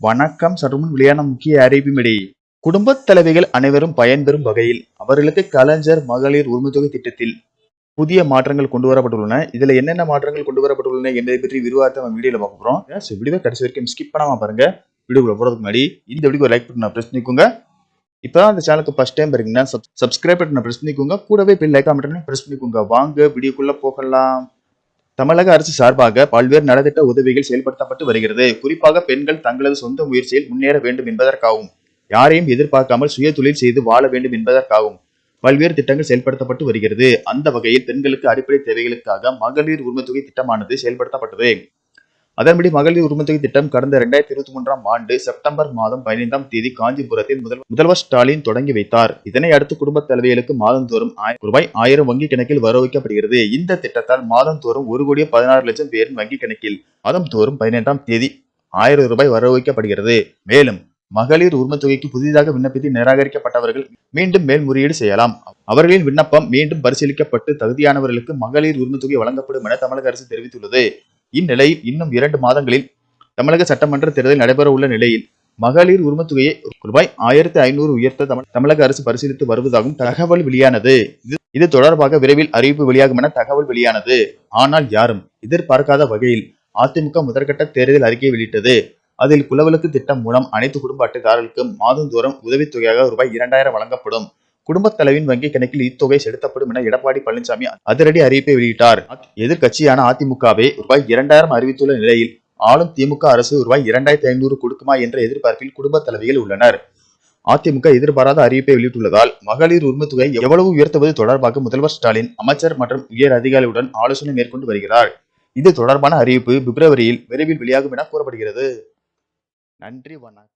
வணக்கம். சற்றுமுன் வெளியான முக்கிய அறிவிப்பின்படி குடும்பத் தலைவிகள் அனைவரும் பயன்பெறும் வகையில் அவர்களுக்கு கலைஞர் மகளிர் உரிமைத்தொகை திட்டத்தில் புதிய மாற்றங்கள் கொண்டு வரப்பட்டுள்ளன. இதுல என்னென்ன மாற்றங்கள் கொண்டு வரப்பட்டுள்ளன என்பதை பற்றி விரிவாக நம்ம வீடியோல பார்க்க போறோம். வீடியோ கடைசி வரைக்கும் ஸ்கிப் பண்ணாம பாருங்க. வீடியோக்குள்ள போறதுக்கு முன்னாடி இந்த வீடியோ லைக் பட்டனை பிரஸ் பண்ணிக்கோங்க. இப்பதான் அந்த சேனலுக்கு ஃபர்ஸ்ட் டைம் பாருங்கன்னா சப்ஸ்கிரைப் பட்டனை பிரஸ் பண்ணிக்கோங்க. கூடவே பெல் ஐகான் பட்டனை பிரஸ் பண்ணிக்கோங்க. வாங்க வீடியோக்குள்ள போகலாம். தமிழக அரசு சார்பாக பல்வேறு நலத்திட்ட உதவிகள் செயல்படுத்தப்பட்டு வருகிறது. குறிப்பாக பெண்கள் தங்களது சொந்த முயற்சியில் முன்னேற வேண்டும் என்பதற்காகவும் யாரையும் எதிர்பார்க்காமல் சுய தொழில் செய்து வாழ வேண்டும் என்பதற்காகவும் பல்வேறு திட்டங்கள் செயல்படுத்தப்பட்டு வருகிறது. அந்த வகையில் பெண்களுக்கு அடிப்படை தேவைகளுக்காக மகளிர் உரிமைத்தொகை திட்டமானது செயல்படுத்தப்பட்டது. அதன்படி மகளிர் உரிமைத்தொகை திட்டம் கடந்த 2023ஆம் ஆண்டு செப்டம்பர் மாதம் 15ஆம் தேதி காஞ்சிபுரத்தில் முதல்வர் ஸ்டாலின் தொடங்கி வைத்தார். இதனை அடுத்து குடும்ப தலைவிகளுக்கு மாதந்தோறும் ரூபாய் 1000 வங்கி கணக்கில் வர வைக்கப்படுகிறது. இந்த திட்டத்தால் மாதந்தோறும் 1,16,00,000 பேரின் வங்கி கணக்கில் மாதந்தோறும் 15ஆம் தேதி 1000 ரூபாய் வர வைக்கப்படுகிறது. மேலும் மகளிர் உரிமைத்தொகைக்கு புதிதாக விண்ணப்பித்து நிராகரிக்கப்பட்டவர்கள் மீண்டும் மேல்முறையீடு செய்யலாம். அவர்களின் விண்ணப்பம் மீண்டும் பரிசீலிக்கப்பட்டு தகுதியானவர்களுக்கு மகளிர் உரிமைத்தொகை வழங்கப்படும் என தமிழக அரசு தெரிவித்துள்ளது. இந்நிலையில் இன்னும் 2 மாதங்களில் தமிழக சட்டமன்ற தேர்தல் நடைபெற உள்ள நிலையில் மகளிர் உரிமைத்தொகையை ரூபாய் 1500 உயர்த்த தமிழக அரசு பரிசீலித்து வருவதாகவும் தகவல் வெளியானது. இது தொடர்பாக விரைவில் அறிவிப்பு வெளியாகும் என தகவல் வெளியானது. ஆனால் யாரும் எதிர்பார்க்காத வகையில் அதிமுக முதற்கட்ட தேர்தல் அறிக்கையை வெளியிட்டது. அதில் குலவிளக்கு திட்டம் மூலம் அனைத்து குடும்ப அட்டைதாரர்களுக்கும் மாதந்தோறும் உதவித்தொகையாக ரூபாய் 2000 வழங்கப்படும். குடும்பத் தலைவின் வங்கி கணக்கில் இத்தொகை செலுத்தப்படும் என எடப்பாடி பழனிசாமி அதிரடி அறிவிப்பை வெளியிட்டார். எதிர்கட்சியான அதிமுகவை ரூபாய் 2000 அறிவித்துள்ள நிலையில் ஆளும் திமுக அரசு ரூபாய் 2500 கொடுக்குமா என்ற எதிர்பார்ப்பில் குடும்ப தலைவிகள் உள்ளனர். அதிமுக எதிர்பாராத அறிவிப்பை வெளியிட்டுள்ளதால் மகளிர் உரிமைத்தொகை எவ்வளவு உயர்த்துவது தொடர்பாக முதல்வர் ஸ்டாலின் அமைச்சர் மற்றும் உயர் அதிகாரிகளுடன் ஆலோசனை மேற்கொண்டு வருகிறார். இது தொடர்பான அறிவிப்பு பிப்ரவரியில் விரைவில் வெளியாகும் என கூறப்படுகிறது. நன்றி, வணக்கம்.